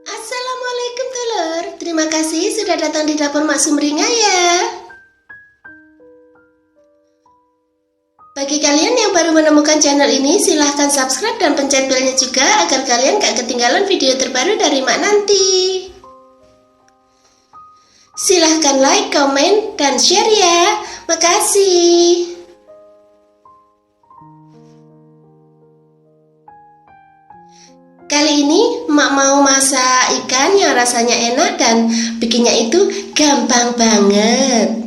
Assalamualaikum telur. Terima kasih sudah datang di dapur Mak Sumringah ya. Bagi kalian yang baru menemukan channel ini, silahkan subscribe dan pencet belnya juga agar kalian gak ketinggalan video terbaru dari Mak nanti. Silahkan like, komen, dan share ya. Makasih. Kali ini Mak mau masak ikan yang rasanya enak dan bikinnya itu gampang banget.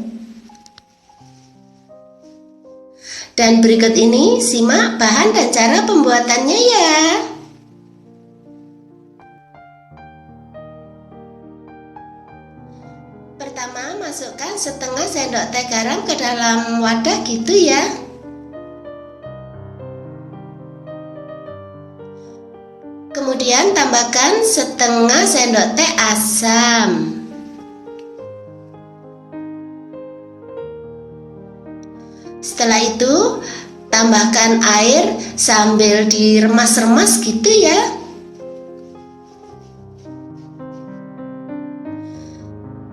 Dan berikut ini simak bahan dan cara pembuatannya ya. Pertama, masukkan setengah sendok teh garam ke dalam wadah gitu ya. Kemudian tambahkan setengah sendok teh asam. Setelah itu tambahkan air sambil diremas-remas gitu ya.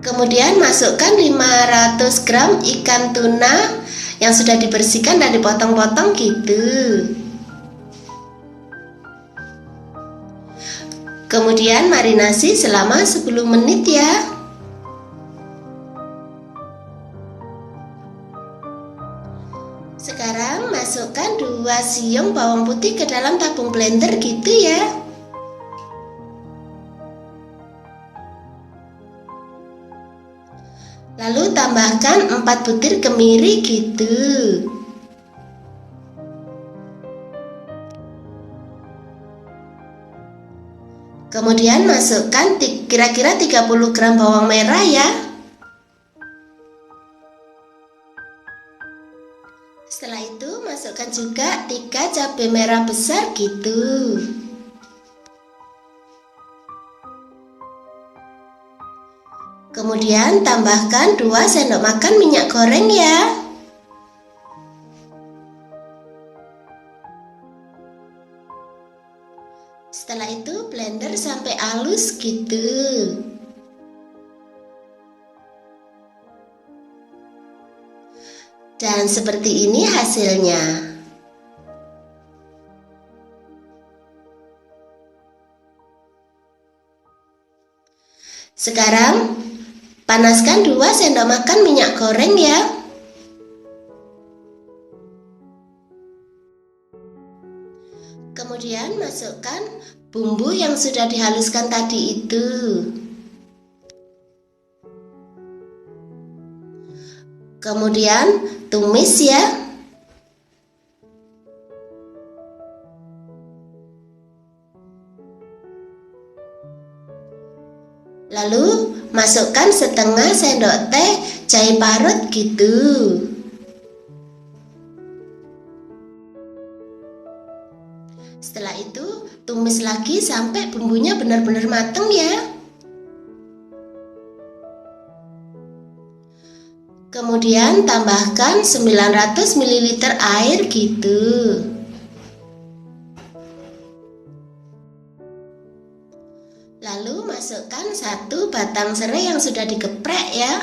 Kemudian masukkan 500 gram ikan tuna yang sudah dibersihkan dan dipotong-potong gitu. Kemudian marinasi selama 10 menit ya. Sekarang masukkan 2 siung bawang putih ke dalam tabung blender gitu ya. Lalu tambahkan 4 butir kemiri gitu. Kemudian masukkan kira-kira 30 gram bawang merah ya. Setelah itu masukkan juga 3 cabai merah besar gitu. Kemudian tambahkan 2 sendok makan minyak goreng ya. Setelah itu blender sampai halus gitu. Dan seperti ini hasilnya. Sekarang panaskan 2 sendok makan minyak goreng ya. Kemudian masukkan bumbu yang sudah dihaluskan tadi itu. Kemudian tumis ya. Lalu masukkan setengah sendok teh jahe parut gitu. Setelah itu tumis lagi sampai bumbunya benar-benar matang ya. Kemudian tambahkan 900 ml air gitu. Lalu masukkan 1 batang serai yang sudah digeprek ya.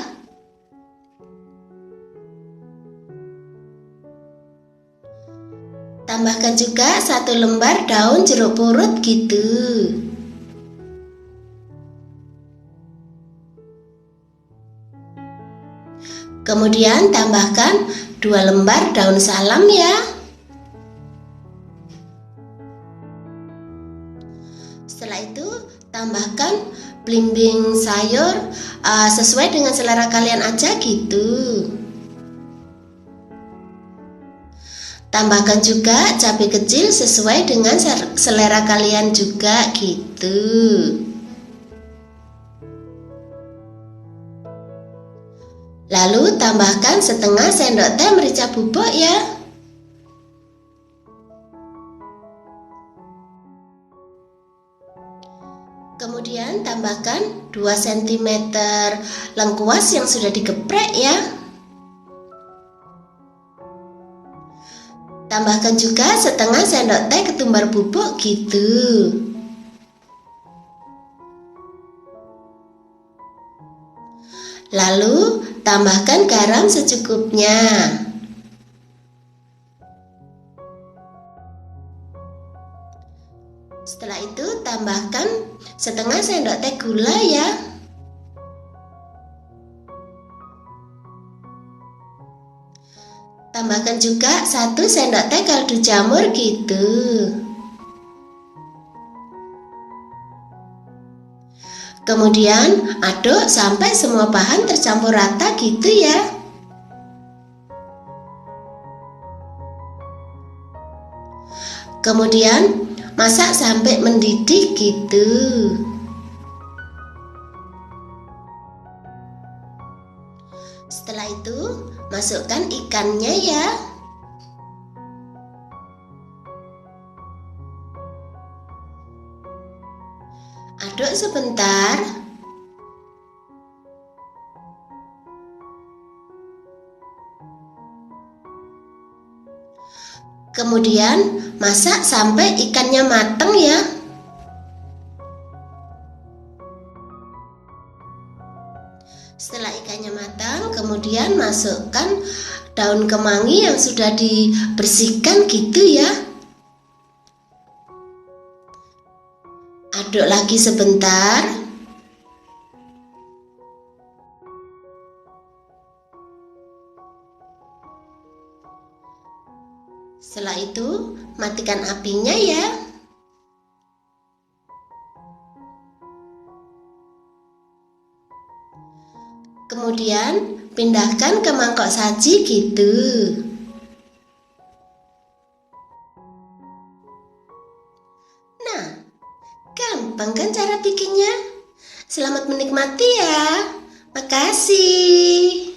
Tambahkan juga 1 lembar daun jeruk purut gitu. Kemudian tambahkan 2 lembar daun salam ya. Setelah itu tambahkan belimbing sayur sesuai dengan selera kalian aja gitu. Tambahkan juga cabai kecil sesuai dengan selera kalian juga gitu. Lalu tambahkan setengah sendok teh merica bubuk ya. Kemudian tambahkan 2 cm lengkuas yang sudah digeprek ya. Tambahkan juga setengah sendok teh ketumbar bubuk gitu. Lalu tambahkan garam secukupnya. Setelah itu tambahkan setengah sendok teh gula ya. Tambahkan juga 1 sendok teh kaldu jamur gitu. Kemudian aduk sampai semua bahan tercampur rata gitu ya. Kemudian masak sampai mendidih gitu. Setelah itu masukkan ikannya ya. Aduk sebentar. Kemudian masak sampai ikannya matang ya. Setelah ikannya matang, kemudian masukkan daun kemangi yang sudah dibersihkan gitu ya. Aduk lagi sebentar. Setelah itu matikan apinya ya. Kemudian pindahkan ke mangkok saji gitu. Nah, gampang kan cara bikinnya? Selamat menikmati ya. Makasih.